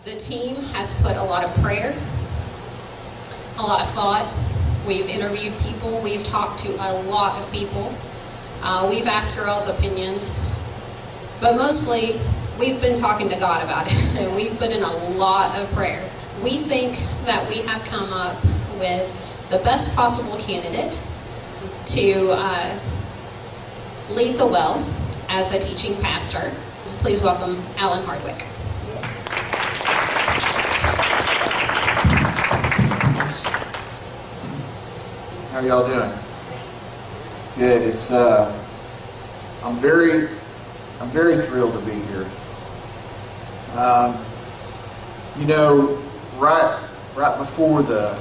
The team has put a lot of prayer, a lot of thought. We've interviewed people. We've talked to a lot of people. We've asked girls' opinions. But mostly, we've been talking to God about it. And we've put in a lot of prayer. We think that we have come up with the best possible candidate to lead the well as a teaching pastor. Please welcome Alan Hardwick. How are y'all doing? Good. It's I'm very thrilled to be here. Right before the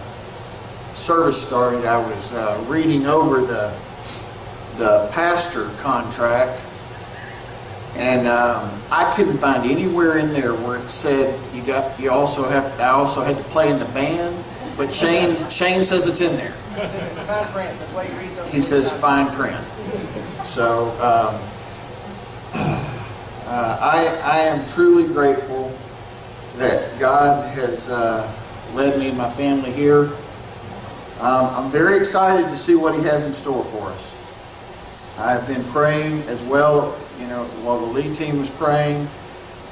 service started, I was reading over the pastor contract, and I couldn't find anywhere in there where it said I also had to play in the band. But Shane says it's in there. Fine print. That's why you read something. He says fine print. So I am truly grateful that God has led me and my family here. I'm very excited to see what He has in store for us. I've been praying as well. While the lead team was praying,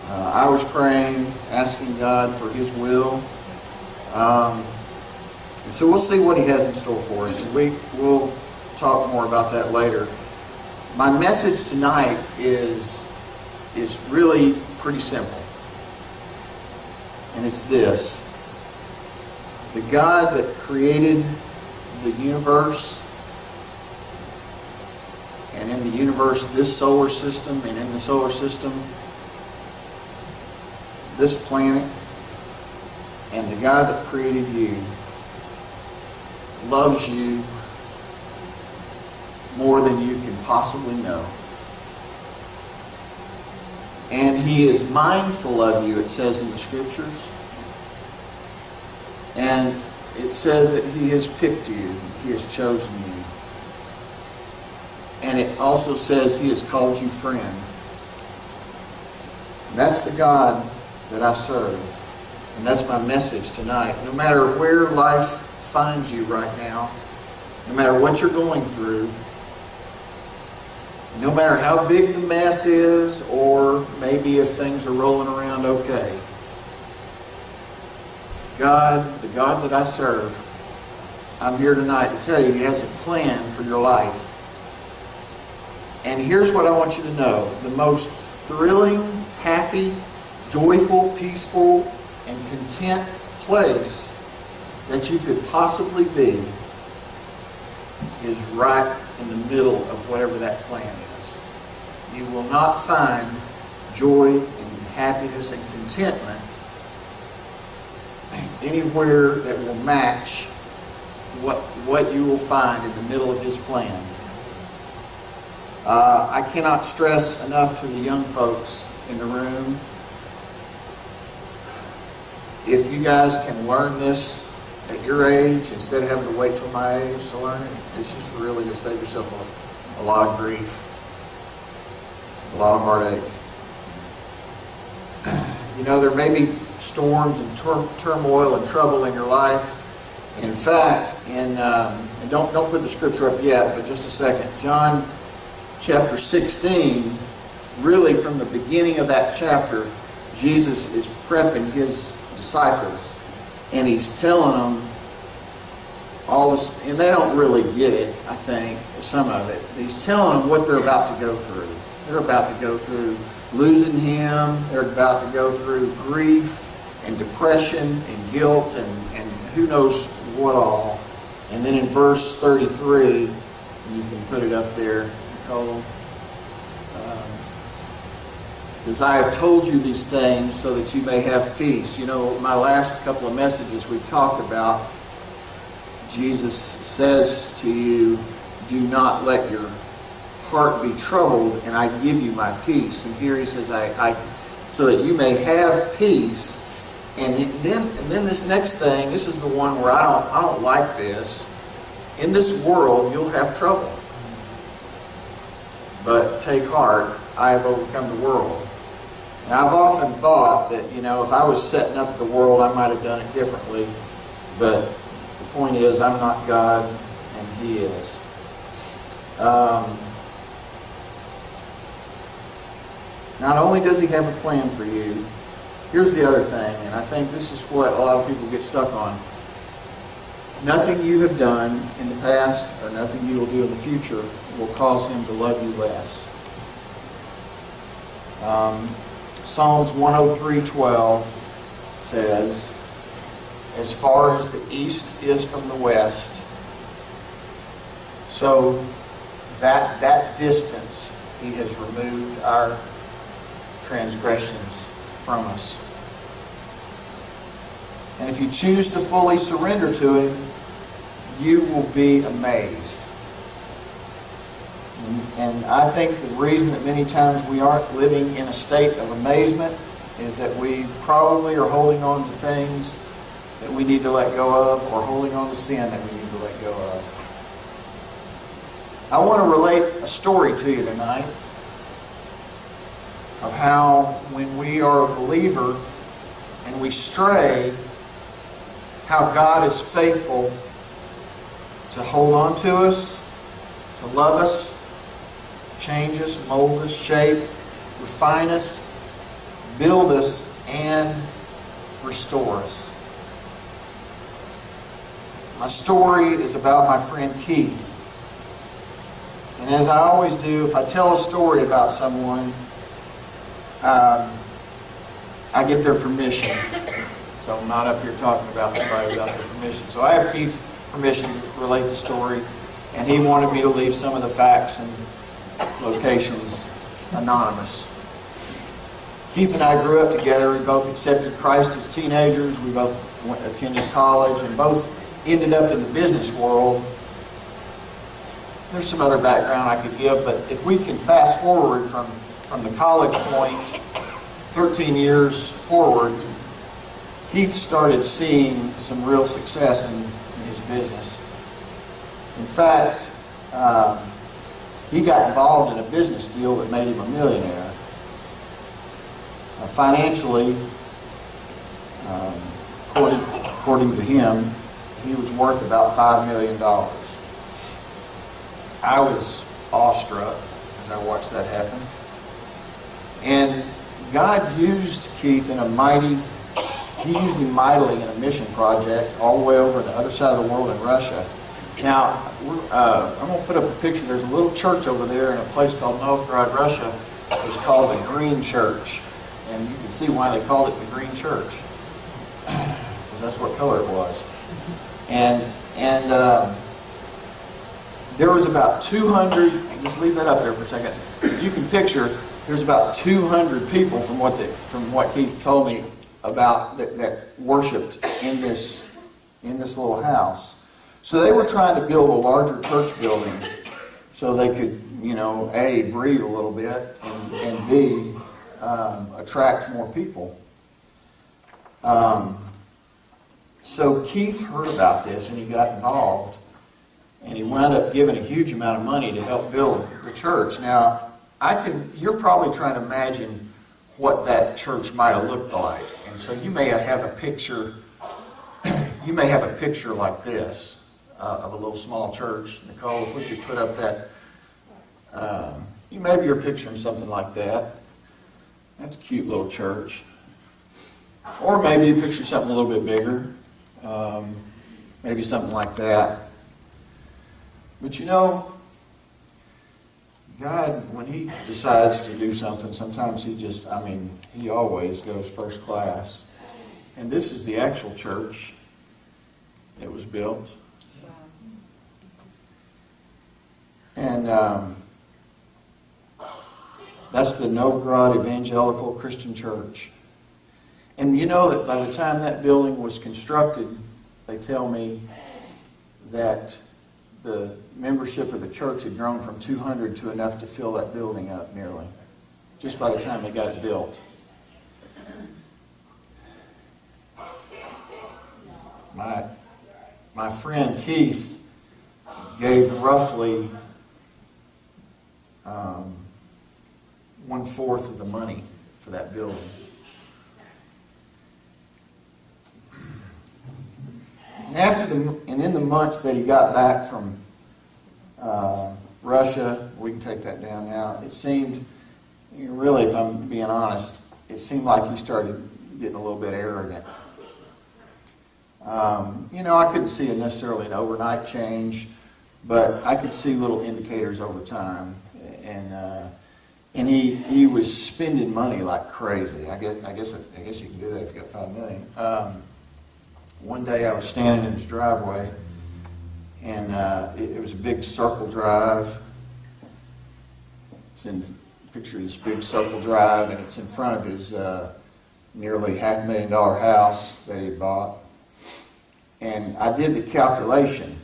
I was praying, asking God for His will. And so we'll see what He has in store for us, and we'll talk more about that later. My message tonight is really pretty simple, and it's this: the God that created the universe, and in the universe this solar system, and in the solar system this planet, and the God that created you loves you more than you can possibly know. And He is mindful of you, it says in the Scriptures. And it says that He has picked you, He has chosen you. And it also says He has called you friend. And that's the God that I serve. And that's my message tonight. No matter where life finds you right now, no matter what you're going through, no matter how big the mess is, or maybe if things are rolling around okay, God, the God that I serve, I'm here tonight to tell you He has a plan for your life. And here's what I want you to know: the most thrilling, happy, joyful, peaceful, and content place that you could possibly be is right in the middle of whatever that plan is. You will not find joy and happiness and contentment anywhere that will match what you will find in the middle of His plan. I cannot stress enough to the young folks in the room, if you guys can learn this at your age, instead of having to wait till my age to learn it, it's just really to save yourself a lot of grief, a lot of heartache. There may be storms and turmoil and trouble in your life. In fact, and don't put the scripture up yet, but just a second. John chapter 16, really from the beginning of that chapter, Jesus is prepping His disciples. And He's telling them all this, and they don't really get it, I think, some of it. He's telling them what they're about to go through. They're about to go through losing Him. They're about to go through grief and depression and guilt and who knows what all. And then in verse 33, you can put it up there, Nicole. Because I have told you these things so that you may have peace. My last couple of messages we've talked about, Jesus says to you, do not let your heart be troubled, and I give you my peace. And here He says, I so that you may have peace. And then this next thing, this is the one where I don't like this. In this world, you'll have trouble. But take heart, I have overcome the world. And I've often thought that, if I was setting up the world, I might have done it differently. But the point is, I'm not God, and He is. Not only does He have a plan for you, here's the other thing, and I think this is what a lot of people get stuck on. Nothing you have done in the past or nothing you will do in the future will cause Him to love you less. Psalms 103:12 says, as far as the east is from the west, so that distance He has removed our transgressions from us. And if you choose to fully surrender to Him, you will be amazed. And I think the reason that many times we aren't living in a state of amazement is that we probably are holding on to things that we need to let go of, or holding on to sin that we need to let go of. I want to relate a story to you tonight of how when we are a believer and we stray, how God is faithful to hold on to us, to love us, change us, mold us, shape, refine us, build us, and restore us. My story is about my friend Keith. And as I always do, if I tell a story about someone, I get their permission. So I'm not up here talking about somebody without their permission. So I have Keith's permission to relate the story, and he wanted me to leave some of the facts and locations anonymous. Keith and I grew up together. We both accepted Christ as teenagers. We both attended college and both ended up in the business world. There's some other background I could give, but if we can fast forward from the college point 13 years forward, Keith started seeing some real success in his business. In fact, he got involved in a business deal that made him a millionaire. Financially, according to him, he was worth about $5 million. I was awestruck as I watched that happen. And God used Keith in He used him mightily in a mission project all the way over on the other side of the world in Russia. Now, I'm going to put up a picture. There's a little church over there in a place called Novgorod, Russia. It's called the Green Church. And you can see why they called it the Green Church. Because that's what color it was. And there was about 200, just leave that up there for a second. If you can picture, there's about 200 people from what Keith told me about that worshipped in this little house. So they were trying to build a larger church building so they could, A, breathe a little bit, and B, attract more people. So Keith heard about this and he got involved, and he wound up giving a huge amount of money to help build the church. Now, you're probably trying to imagine what that church might have looked like. And so you may have a picture like this of a little small church. Nicole, if we could put up that, maybe you're picturing something like that. That's a cute little church. Or maybe you picture something a little bit bigger. Maybe something like that. But God, when He decides to do something, sometimes He always goes first class. And this is the actual church that was built. And that's the Novgorod Evangelical Christian Church. And that by the time that building was constructed, they tell me that the membership of the church had grown from 200 to enough to fill that building up nearly, just by the time they got it built. My friend Keith gave roughly 1/4 of the money for that building. And in the months that he got back from Russia, we can take that down now, it seemed, really, if I'm being honest, it seemed like he started getting a little bit arrogant. I couldn't see necessarily an overnight change, but I could see little indicators over time. And he was spending money like crazy. I guess you can do that if you got $5 million. One day I was standing in his driveway, and it was a big circle drive. Picture this big circle drive, and it's in front of his nearly $500,000 house that he bought. And I did the calculation.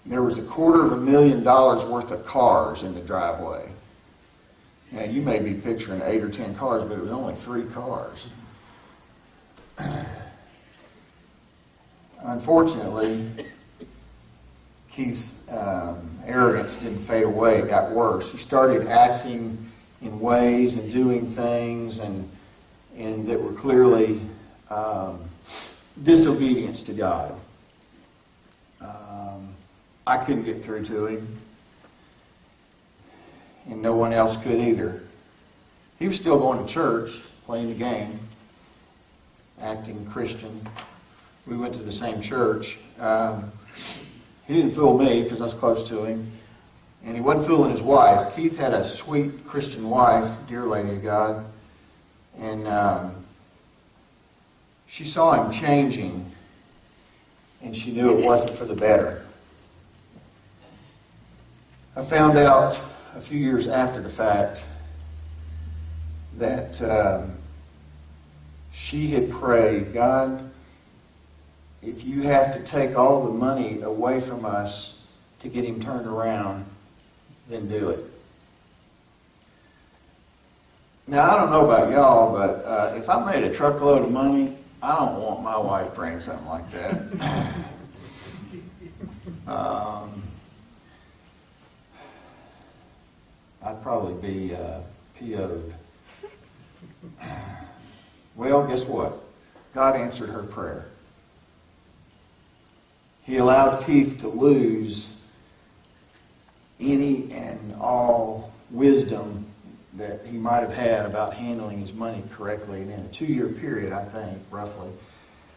There was $250,000 worth of cars in the driveway. Now, you may be picturing 8 or 10 cars, but it was only 3 cars. Unfortunately, Keith's arrogance didn't fade away. It got worse. He started acting in ways and doing things and that were clearly disobedience to God. I couldn't get through to him, and no one else could either. He was still going to church, playing the game, acting Christian. We went to the same church. He didn't fool me because I was close to him, and he wasn't fooling his wife. Keith had a sweet Christian wife, dear lady of God, and she saw him changing, and she knew it wasn't for the better. I found out a few years after the fact that she had prayed, God, if you have to take all the money away from us to get him turned around, then do it. Now, I don't know about y'all, but if I made a truckload of money, I don't want my wife praying something like that. I'd probably be PO'd. Well, guess what? God answered her prayer. He allowed Keith to lose any and all wisdom that he might have had about handling his money correctly. And in a 2-year period, I think, roughly,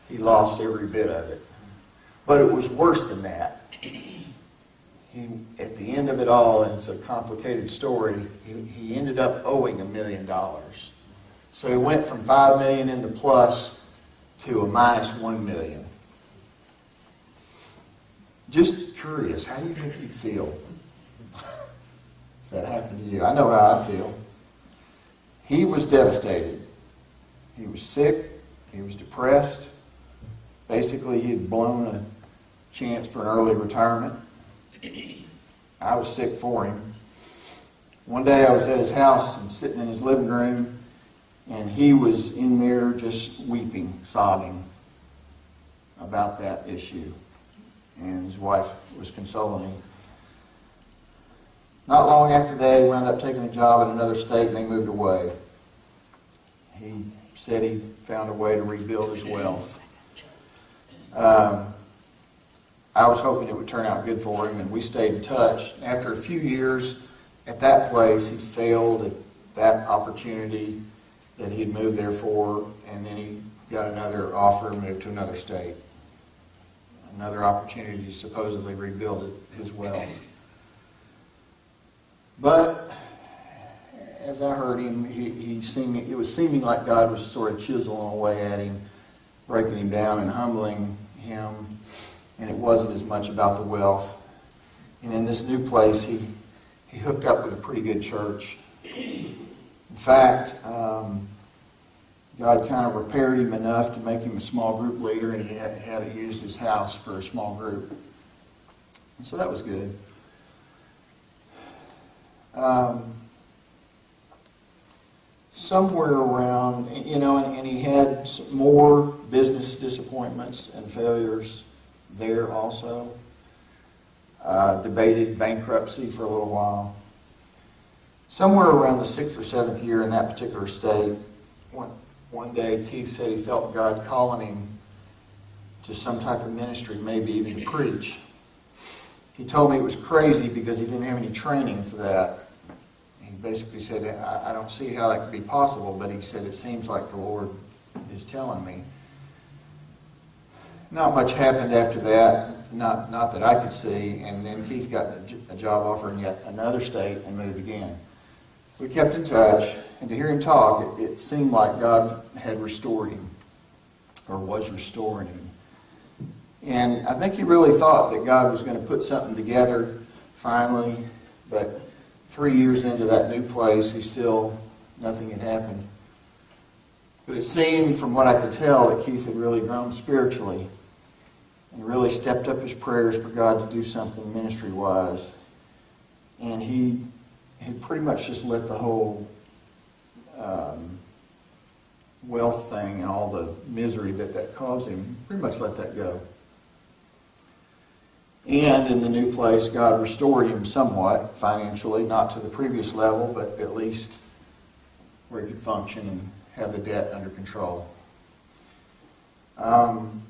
he lost every bit of it. But it was worse than that. At the end of it all, and it's a complicated story, he ended up owing $1 million. So he went from $5 million in the plus to a minus $1 million. Just curious, how do you think you'd feel if that happened to you? I know how I'd feel. He was devastated. He was sick. He was depressed. Basically, he had blown a chance for an early retirement. I was sick for him. One day I was at his house and sitting in his living room, and he was in there just weeping, sobbing about that issue. And his wife was consoling him. Not long after that, he wound up taking a job in another state, and they moved away. He said he found a way to rebuild his wealth. I was hoping it would turn out good for him, and we stayed in touch. After a few years at that place, he failed at that opportunity that he had moved there for, and then he got another offer and moved to another state. Another opportunity to supposedly rebuild his wealth. But as I heard him, it was seeming like God was sort of chiseling away at him, breaking him down and humbling him. And it wasn't as much about the wealth. And in this new place, he hooked up with a pretty good church. In fact, God kind of repaired him enough to make him a small group leader, and he had to use his house for a small group. And so that was good. Somewhere around, and he had some more business disappointments and failures there also. Debated bankruptcy for a little while. Somewhere around the 6th or 7th year in that particular state, one day Keith said he felt God calling him to some type of ministry, maybe even to preach. He told me it was crazy because he didn't have any training for that. He basically said, I don't see how that could be possible, but he said, it seems like the Lord is telling me. Not much happened after that, not that I could see, and then Keith got a job offer in yet another state and moved again. We kept in touch, and to hear him talk, it seemed like God had restored him, or was restoring him. And I think he really thought that God was going to put something together finally, but 3 years into that new place, nothing had happened. But it seemed, from what I could tell, that Keith had really grown spiritually and really stepped up his prayers for God to do something ministry-wise. And he had pretty much just let the whole wealth thing and all the misery that caused him, pretty much let that go. And in the new place, God restored him somewhat financially, not to the previous level, but at least where he could function and have the debt under control. And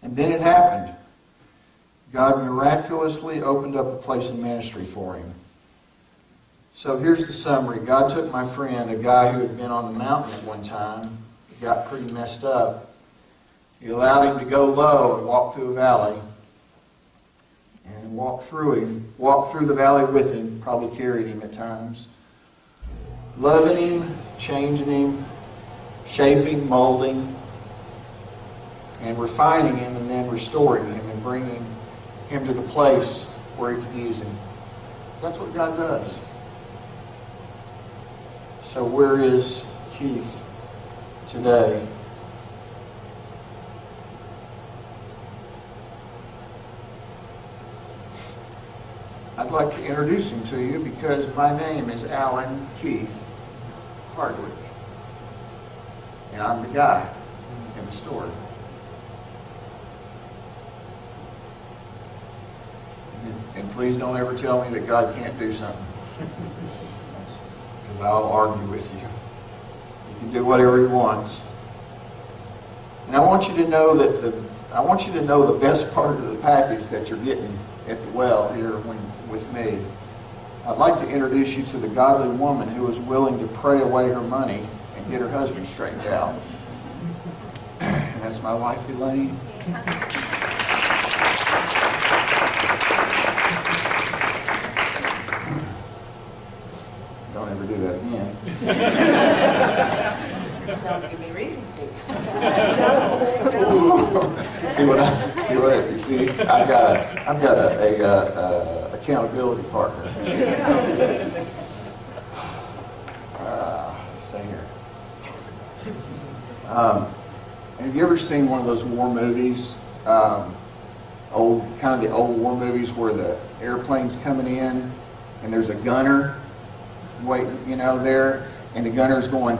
then it happened. God miraculously opened up a place in ministry for him. So here's the summary. God took my friend, a guy who had been on the mountain at one time, he got pretty messed up. He allowed him to go low and walk through a valley. And walked through the valley with him, probably carried him at times. Loving him, changing him, shaping, molding, and refining him, and then restoring him and bringing him to the place where he could use him. That's what God does. So where is Keith today? I'd like to introduce him to you because my name is Alan Keith Hardwick. And I'm the guy in the story. And please don't ever tell me that God can't do something. Because I'll argue with you. He can do whatever he wants. And I want you to know that the best part of the package that you're getting at the well here with me. I'd like to introduce you to the godly woman who was willing to pray away her money and get her husband straightened out. And that's my wife, Elaine. Don't ever do that again. Don't give me reason to. You see, I've got a accountability partner. Stay here. Have you ever seen one of those war movies? The old war movies where the airplane's coming in and there's a gunner waiting, there, and the gunner's going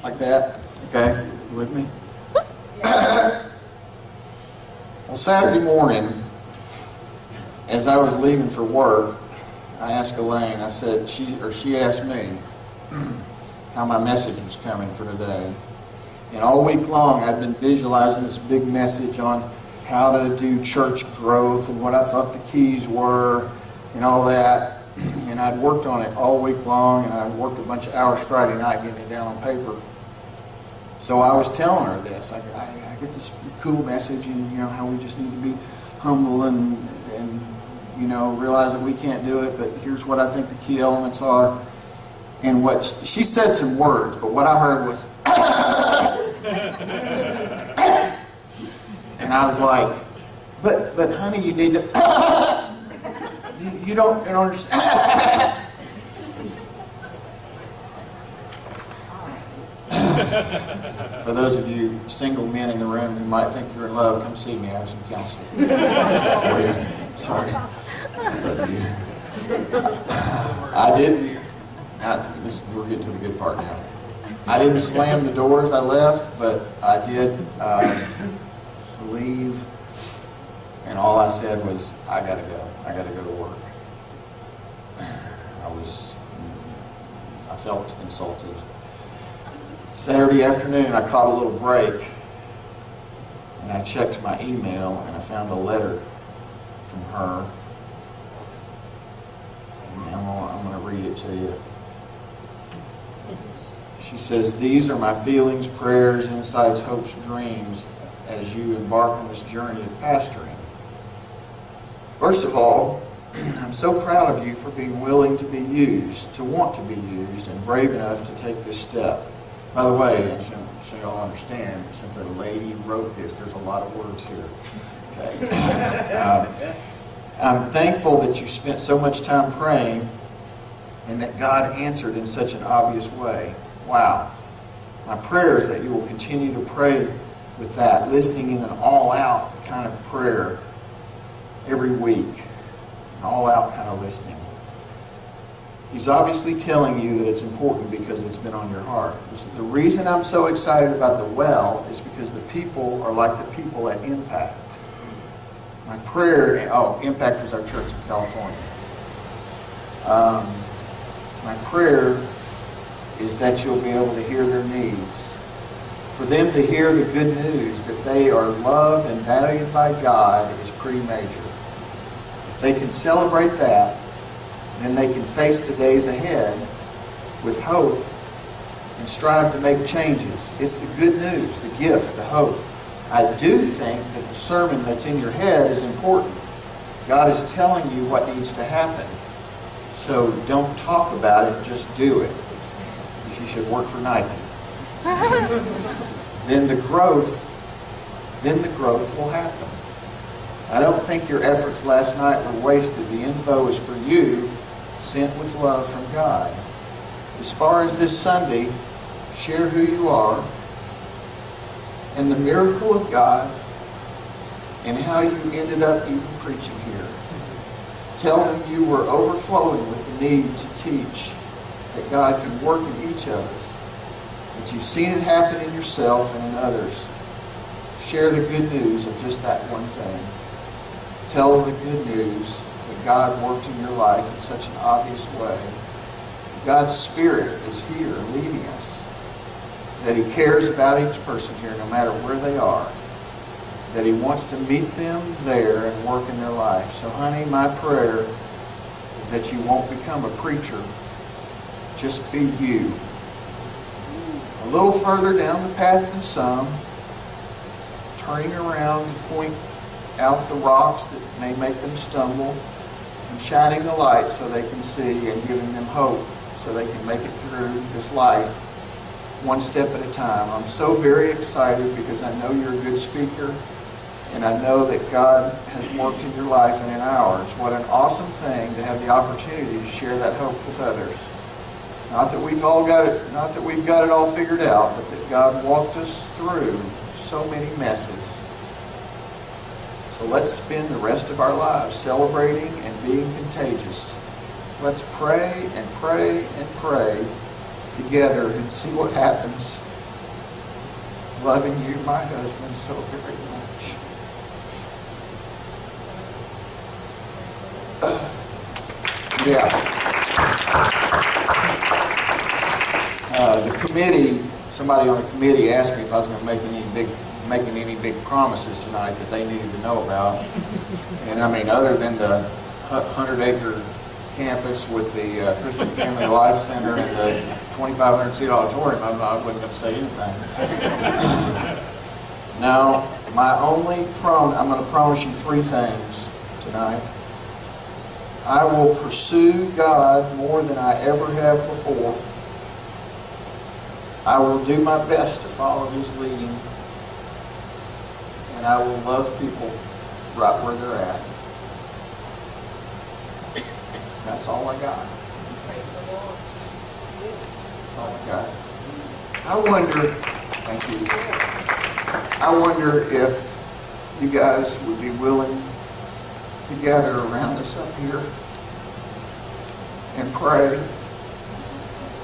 like that. Okay, you with me? Well, Saturday morning, as I was leaving for work, I asked Elaine, she asked me how my message was coming for today. And all week long, I'd been visualizing this big message on how to do church growth and what I thought the keys were and all that. And I'd worked on it all week long, and I worked a bunch of hours Friday night getting it down on paper. So I was telling her this. I get this cool message, and how we just need to be humble and realize that we can't do it. But here's what I think the key elements are. And what she said some words, but what I heard was, and I was like, but honey, you need to. You don't understand. For those of you single men in the room who might think you're in love, come see me. I have some counseling for you. Sorry. I love you. I didn't. We're getting to the good part now. I didn't slam the doors. I left, but I did leave. And all I said was, I gotta go. I gotta go to work. I felt insulted. Saturday afternoon, I caught a little break, and I checked my email, and I found a letter from her. And I'm going to read it to you. She says, "These are my feelings, prayers, insights, hopes, dreams as you embark on this journey of pastoring. First of all, I'm so proud of you for being willing to be used, to want to be used, and brave enough to take this step." By the way, so you all understand, since a lady wrote this, there's a lot of words here. Okay. I'm thankful that you spent so much time praying and that God answered in such an obvious way. Wow. My prayer is that you will continue to pray with that, listening in an all-out kind of prayer every week. An all-out kind of listening. He's obviously telling you that it's important because it's been on your heart. The reason I'm so excited about the well is because the people are like the people at Impact. My prayer, Impact is our church in California. My prayer is that you'll be able to hear their needs. For them to hear the good news that they are loved and valued by God is pretty major. If they can celebrate that, then they can face the days ahead with hope and strive to make changes. It's the good news, the gift, the hope. I do think that the sermon that's in your head is important. God is telling you what needs to happen. So don't talk about it, just do it. She should work for Nike. Then the growth will happen. I don't think your efforts last night were wasted. The info is for you, sent with love from God. As far as this Sunday, share who you are and the miracle of God and how you ended up even preaching here. Tell them you were overflowing with the need to teach, that God can work in each of us, that you've seen it happen in yourself and in others. Share the good news of just that one thing. Tell the good news that God worked in your life in such an obvious way. God's Spirit is here leading us. That He cares about each person here no matter where they are. That He wants to meet them there and work in their life. So honey, my prayer is that you won't become a preacher. Just be you. A little further down the path than some, turning around to point out the rocks that may make them stumble, and shining the light so they can see, and giving them hope so they can make it through this life one step at a time. I'm so very excited because I know you're a good speaker, and I know that God has worked in your life and in ours. What an awesome thing to have the opportunity to share that hope with others. Not that we've got it all figured out, but that God walked us through so many messes. So let's spend the rest of our lives celebrating and being contagious. Let's pray and pray and pray together and see what happens. Loving you, my husband, so very much. The committee, somebody on the committee asked me if I was going to making any big promises tonight that they needed to know about. And I mean, other than the 100-acre campus with the Christian Family Life Center and the 2,500-seat auditorium, I wasn't going to say anything. No, I'm going to promise you 3 things tonight. I will pursue God more than I ever have before. I will do my best to follow His leading. And I will love people right where they're at. That's all I got. That's all I got. I wonder if you guys would be willing to gather around us up here and pray.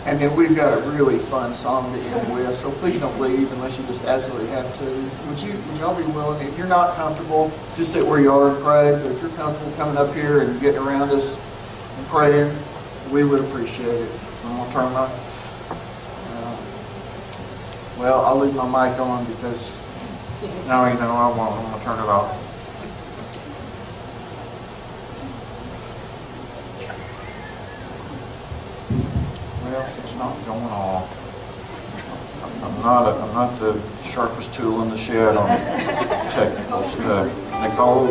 And then we've got a really fun song to end with, so please don't leave unless you just absolutely have to. Would y'all be willing? If you're not comfortable, just sit where you are and pray. But if you're comfortable coming up here and getting around us and praying, we would appreciate it. I'm gonna turn my. Well, I'll leave my mic on because now you know I won't. I'm gonna turn it off. Well, it's not going off. I'm not the sharpest tool in the shed on technical stuff. Nicole.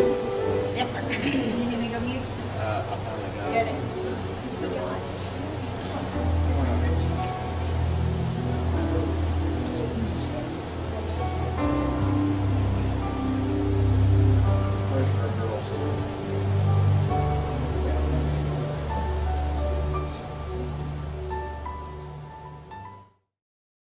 Yes, sir. You need me to go mute?